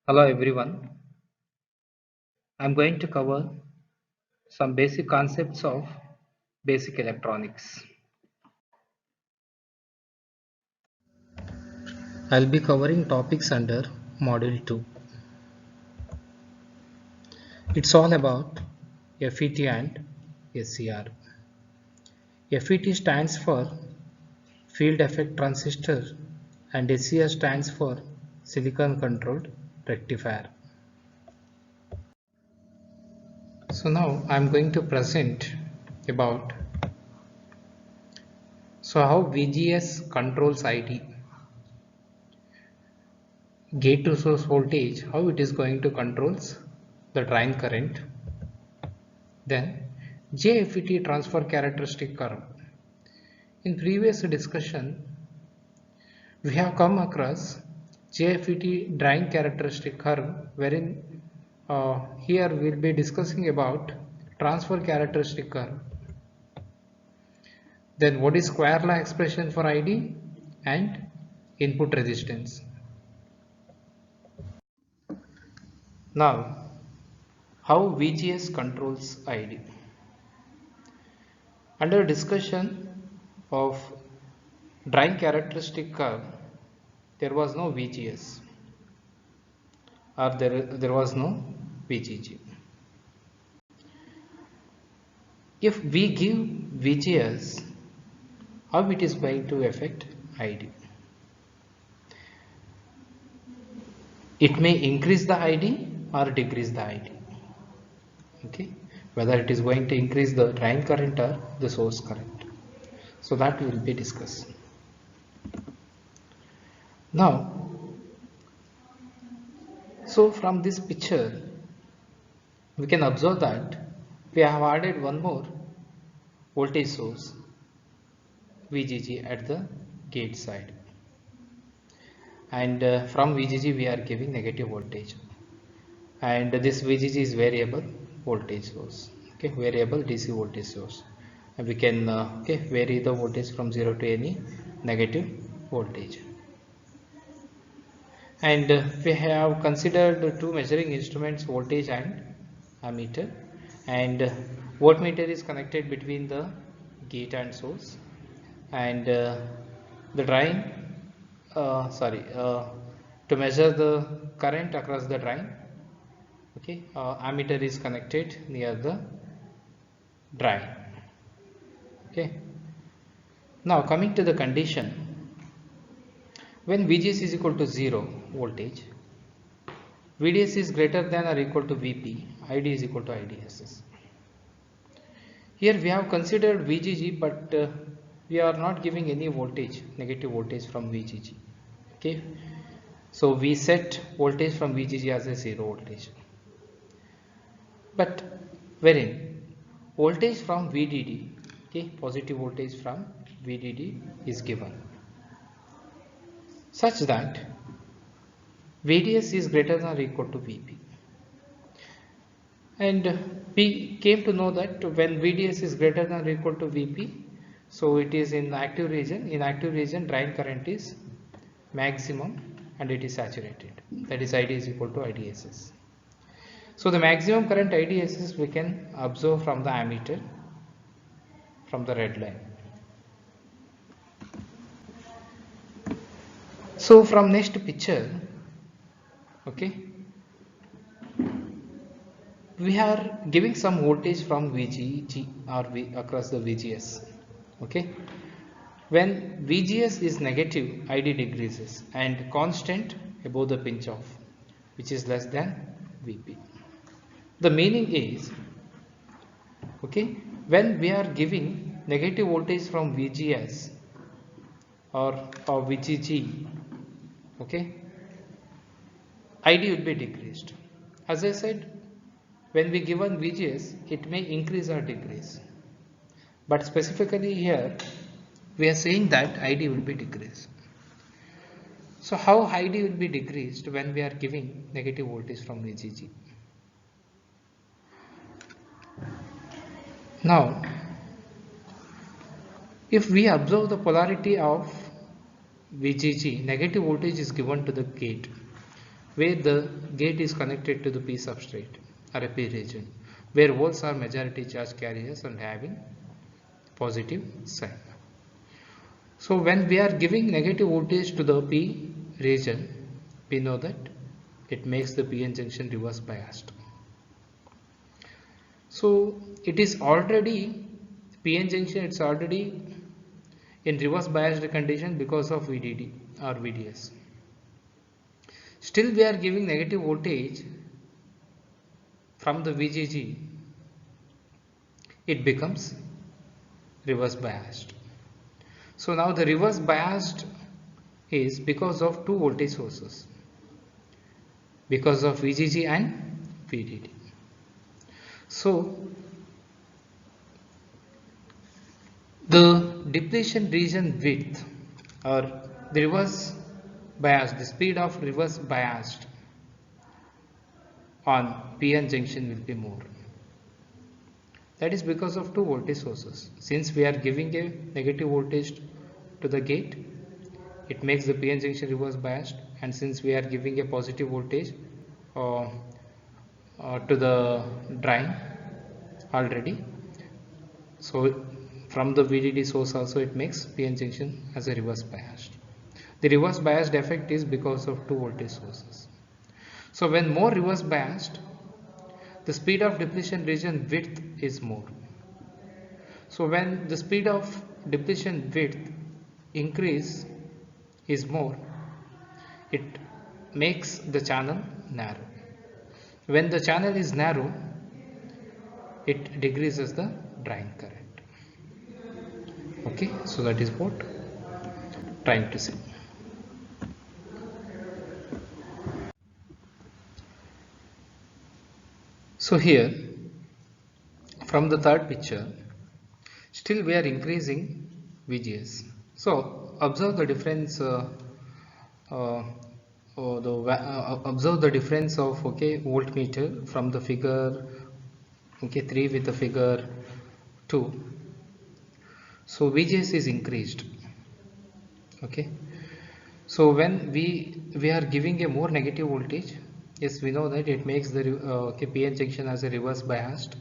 Hello everyone. I'm going to cover some basic concepts of basic electronics. I'll be covering topics under Module 2. It's all about FET and SCR. FET stands for Field Effect Transistor and SCR stands for Silicon Controlled Rectifier. So now I'm going to present about how VGS controls ID. Gate to source voltage, how it is going to controls the drain current. Then JFET transfer characteristic curve. In previous discussion we have come across JFET drain characteristic curve, wherein here we will be discussing about transfer characteristic curve. Then what is square law expression for ID and input resistance. Now how VGS controls ID. Under discussion of drain characteristic curve, there was no VGS or there was no VGG. If we give VGS, how it is going to affect ID? It may increase the ID or decrease the ID. Okay, whether it is going to increase the drain current or the source current. So that will be discussed. Now, so from this picture, we can observe that we have added one more voltage source VGG at the gate side, and from VGG we are giving negative voltage, and this VGG is variable voltage source, okay, variable DC voltage source, and we can vary the voltage from 0 to any negative voltage. And we have considered two measuring instruments, voltage and ammeter, and voltmeter is connected between the gate and source, and the drain to measure the current across the drain, okay, ammeter is connected near the drain. Okay, now coming to the condition, when VGS is equal to 0 voltage, VDS is greater than or equal to VP, ID is equal to IDSS. Here we have considered VGG, but we are not giving any voltage, negative voltage from VGG. Okay, so we set voltage from VGG as a 0 voltage, but wherein voltage from VDD, okay, positive voltage from VDD is given, such that VDS is greater than or equal to VP, and we came to know that when VDS is greater than or equal to VP, so it is in active region. In active region, drain current is maximum and it is saturated, that is ID is equal to IDSS. So the maximum current IDSS we can observe from the ammeter, from the red line. So from next picture, okay, we are giving some voltage from VGG or across the VGS. Okay, when VGS is negative, ID decreases and constant above the pinch off, which is less than VP. The meaning is, okay, when we are giving negative voltage from VGS or VGG, okay, ID will be decreased. As I said, when we given VGS, it may increase or decrease, but specifically here we are saying that ID will be decreased. So how ID will be decreased when we are giving negative voltage from VGG? Now, if we observe the polarity of VGG, negative voltage is given to the gate, where the gate is connected to the P substrate or a P region, where volts are majority charge carriers and having positive sign. So when we are giving negative voltage to the P region, we know that it makes the PN junction reverse biased. So it is already PN junction, it's already in reverse biased condition because of VDD or VDS. Still we are giving negative voltage from the VGG, it becomes reverse biased. So now the reverse biased is because of two voltage sources, because of VGG and VDD. So the depletion region width or the reverse bias, the speed of reverse biased on PN junction will be more. That is because of two voltage sources. Since we are giving a negative voltage to the gate, it makes the PN junction reverse biased, and since we are giving a positive voltage to the drain already, so from the VDD source also it makes PN junction as a reverse biased. The reverse biased effect is because of two voltage sources. So when more reverse biased, the speed of depletion region width is more. So when the speed of depletion width increase is more, it makes the channel narrow. When the channel is narrow, it decreases the drain current. Okay, so that is what trying to say. So here from the third picture, still we are increasing VGS. So observe the difference. Observe the difference of voltmeter from the figure 3 with the figure 2. So VGS is increased. Okay. So when we are giving a more negative voltage, yes, we know that it makes the PN junction as a reverse biased,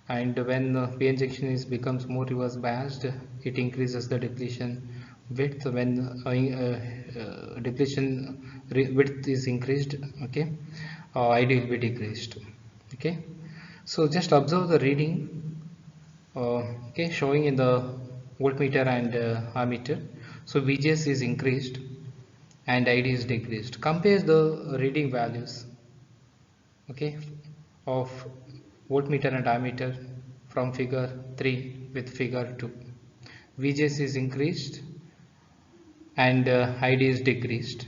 and when PN junction becomes more reverse biased, it increases the depletion width. When depletion width is increased, ID will be decreased. Okay, so just observe the reading showing in the voltmeter and ammeter. So VGS is increased and ID is decreased. Compare the reading values of voltmeter and ammeter from figure 3 with figure 2. VGS is increased and ID is decreased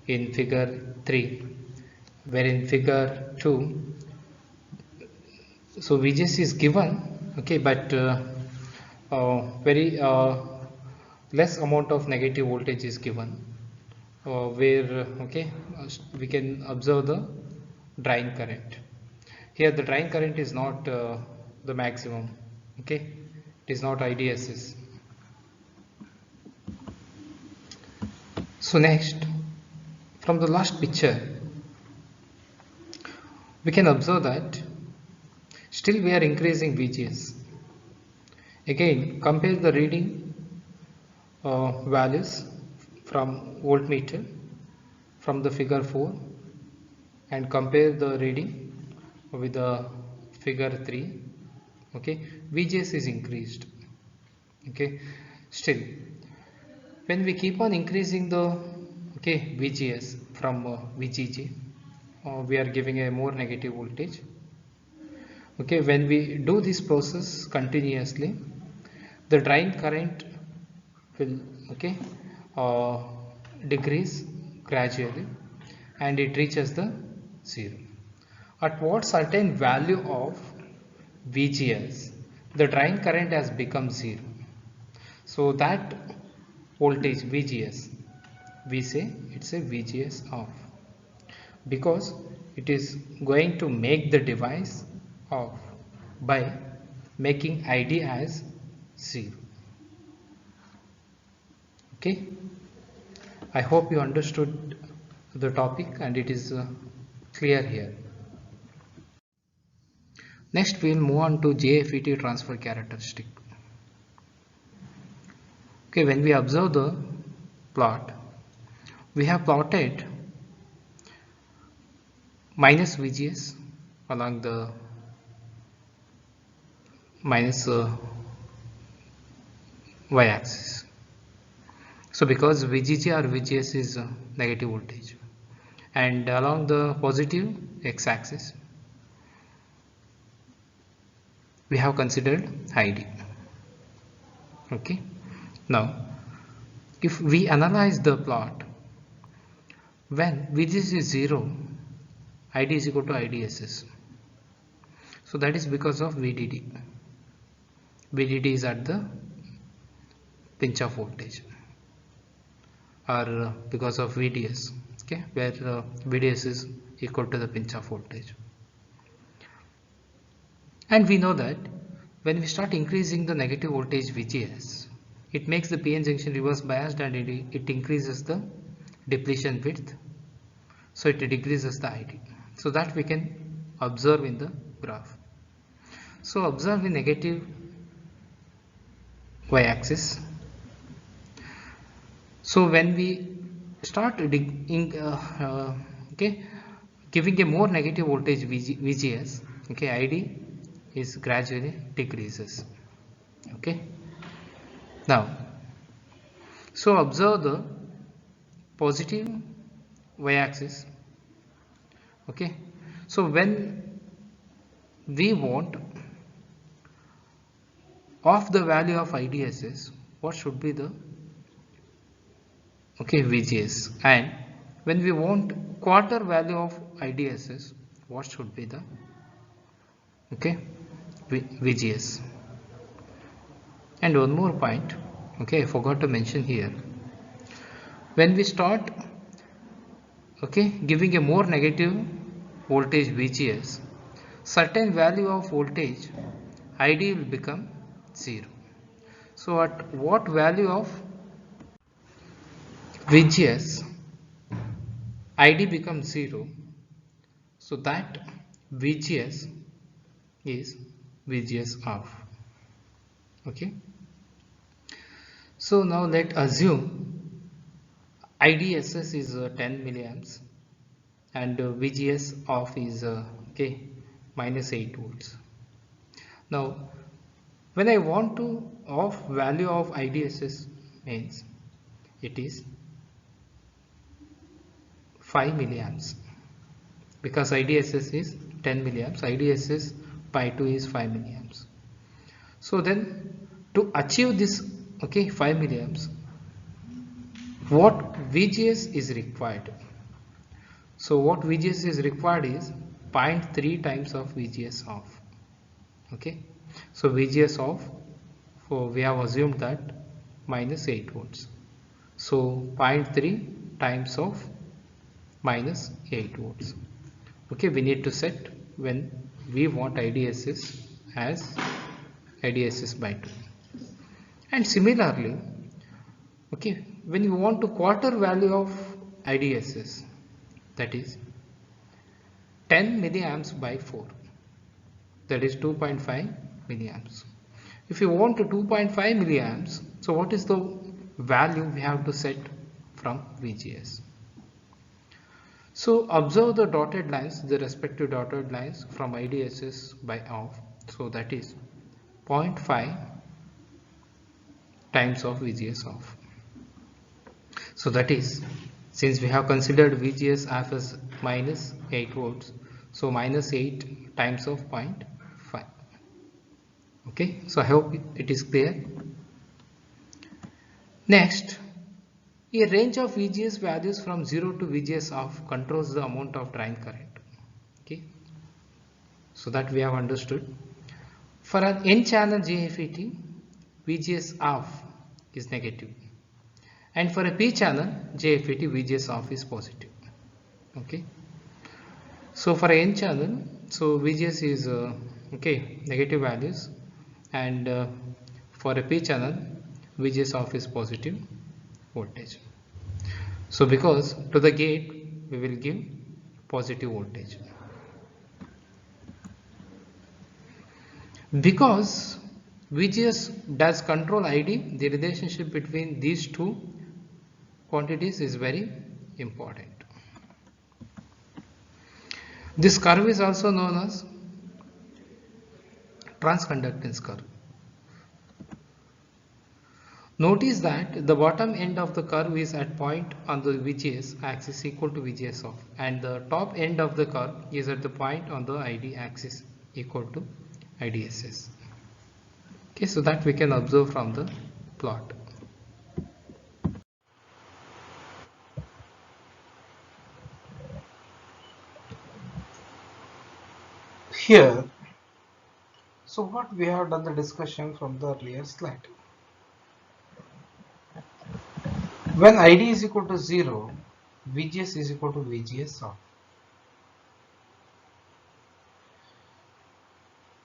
in figure 3, where in figure 2, so VGS is given, but very less amount of negative voltage is given, where we can observe the drain current. Here the drain current is not the maximum, it is not IDSS. So next, from the last picture, we can observe that still we are increasing VGS. Again, compare the reading values from voltmeter from the figure 4 and compare the reading with the figure 3. VGS is increased. Still when we keep on increasing the VGS from VGG, we are giving a more negative voltage. When we do this process continuously, the drain current will decrease gradually and it reaches the 0. At what certain value of VGS, the drain current has become 0. So that voltage VGS we say it's a VGS off, because it is going to make the device off by making ID as 0. Okay, I hope you understood the topic and it is clear here. Next we will move on to JFET transfer characteristic. Okay, when we observe the plot, we have plotted minus VGS along the minus y-axis. So because VGG or VGS is negative voltage, and along the positive x-axis we have considered ID. Okay, now if we analyze the plot, when VGS is 0, ID is equal to IDSS. So that is because of VDD. VDD is at the pinch off voltage, or because of VDS, okay, where VDS is equal to the pinch off voltage. And we know that when we start increasing the negative voltage VGS, it makes the PN junction reverse biased and it increases the depletion width, so it decreases the ID. So that we can observe in the graph. So observe the negative y-axis. So when we start giving a more negative voltage VGS, okay, ID is gradually decreases. Okay, now so observe the positive y-axis. Okay, so when we want of the value of IDSS, what should be the VGS, and when we want quarter value of IDSS, what should be the VGS. And one more point, I forgot to mention here, when we start giving a more negative voltage VGS, certain value of voltage ID will become 0. So at what value of VGS ID becomes 0, so that VGS is VGS off. Okay, so now let assume IDSS is 10 milliamps and VGS off is minus 8 volts. Now when I want to off value of IDSS means it is 5 milliamps, because IDSS is 10 milliamps, IDSS by 2 is 5 milliamps. So then to achieve this 5 milliamps, what VGS is required? So what VGS is required is 0.3 times of VGS off. Okay, so VGS off, so we have assumed that minus 8 volts, so 0.3 times of minus 8 volts. Okay, we need to set when we want IDSS as IDSS by 2. And similarly, when you want to quarter value of IDSS, that is 10 milliamps by 4, that is 2.5 milliamps. If you want to 2.5 milliamps, so what is the value we have to set from VGS? So observe the dotted lines, the respective dotted lines from IDSS by off, so that is 0.5 times of VGS off. So that is, since we have considered VGS off as minus 8 volts, so minus 8 times of 0.5. Okay, so I hope it is clear. Next, a range of VGS values from 0 to VGS off controls the amount of drain current. Okay, so that we have understood. For an N channel JFET, VGS off is negative, and for a p channel JFET VGS off is positive. Okay, so for a n channel, so VGS is okay, negative values, and for a p channel VGS off is positive voltage. So because to the gate we will give positive voltage. Because VGS does control ID, the relationship between these two quantities is very important. This curve is also known as transconductance curve. Notice that the bottom end of the curve is at point on the VGS axis equal to VGS off, and the top end of the curve is at the point on the ID axis equal to IDSS. Okay, so that we can observe from the plot. Here, so what we have done the discussion from the earlier slide. When ID is equal to 0, VGS is equal to VGS off.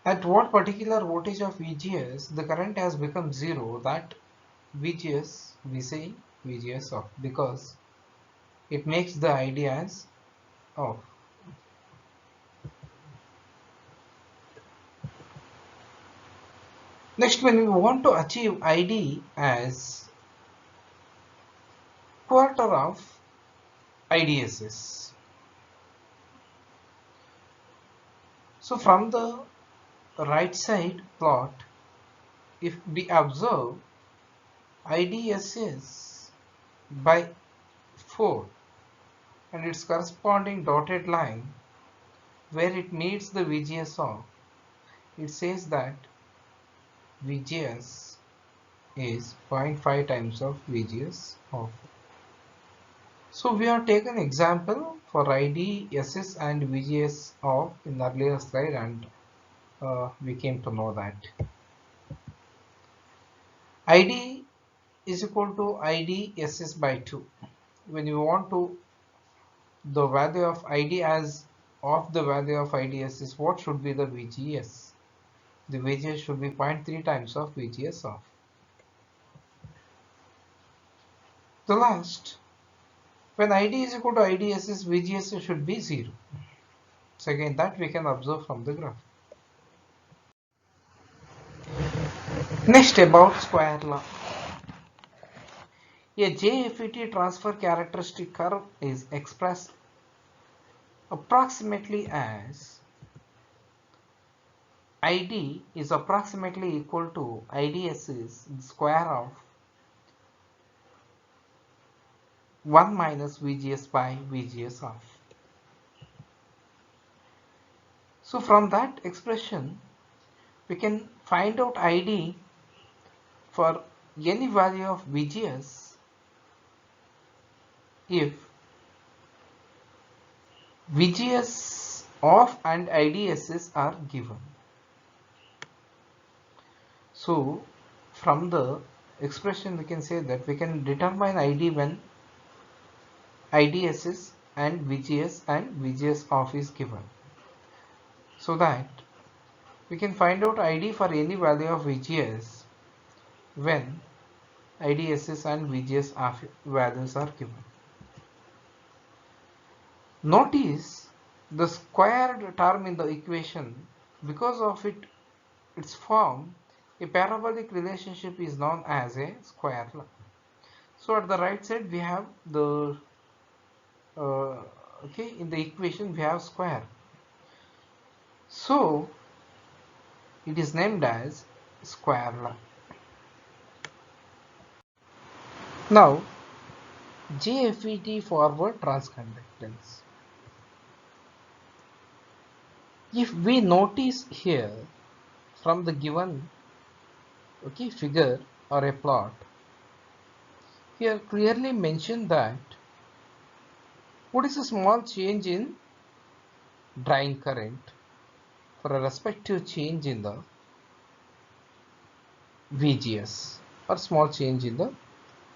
At what particular voltage of VGS the current has become 0, that VGS we say VGS off, because it makes the ID as off. Next, when we want to achieve ID as quarter of IDSS, so from the right side plot, if we observe IDSS by 4 and its corresponding dotted line where it meets the VGS off, it says that VGS is 0.5 times of VGS off. So we have taken example for IDSS and VGS off in the earlier slide, and we came to know that ID is equal to IDSS by 2. When you want to the value of ID as of the value of IDSS, what should be the VGS? The VGS should be 0.3 times of VGS off. The last, when ID is equal to IDSS, VGS should be 0. So again, that we can observe from the graph. Next, about square law. A JFET transfer characteristic curve is expressed approximately as ID is approximately equal to IDSS square of 1 minus VGS by VGS off. So from that expression, we can find out ID for any value of VGS if VGS off and IDSS are given. So from the expression we can say that we can determine ID when IDSS and VGS off is given, so that we can find out ID for any value of VGS when IDSS and VGS off values are given. Notice the squared term in the equation. Because of its form, a parabolic relationship is known as a square law. So at the right side we have the okay, in the equation we have square, so it is named as square law. Now JFET forward transconductance. If we notice here from the given figure or a plot, here clearly mentioned that what is a small change in drain current for a respective change in the VGS, or small change in the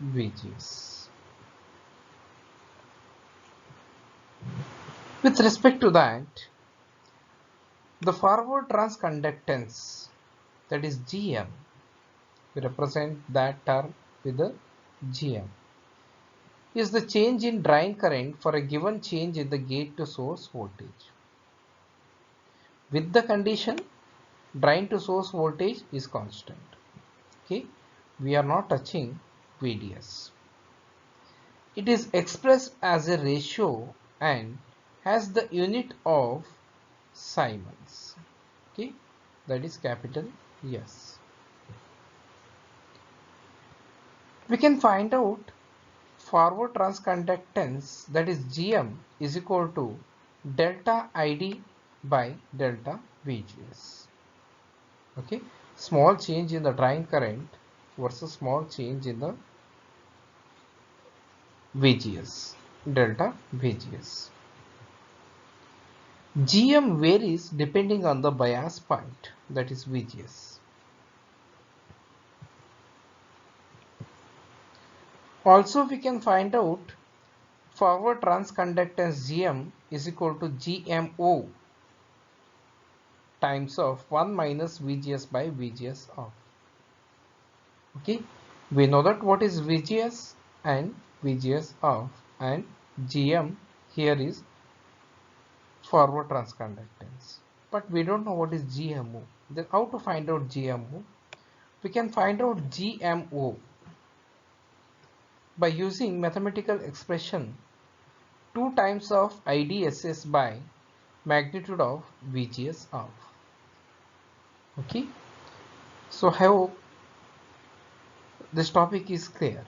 VGS. With respect to that, the forward transconductance, that is GM, we represent that term with the GM, is the change in drain current for a given change in the gate to source voltage. With the condition drain to source voltage is constant. Okay, we are not touching VDS. It is expressed as a ratio and has the unit of Siemens. Okay, that is capital S. We can find out forward transconductance, that is GM, is equal to delta ID by delta VGS. Okay, small change in the drain current versus small change in the VGS, delta VGS. GM varies depending on the bias point, that is VGS. Also, we can find out forward transconductance GM is equal to GMO times of 1 minus VGS by VGS off. Okay, we know that what is VGS and VGS off, and GM here is forward transconductance, but we don't know what is GMO. Then how to find out GMO? We can find out GMO by using mathematical expression 2 times of IDSS by magnitude of VGS off. Okay, so I hope this topic is clear.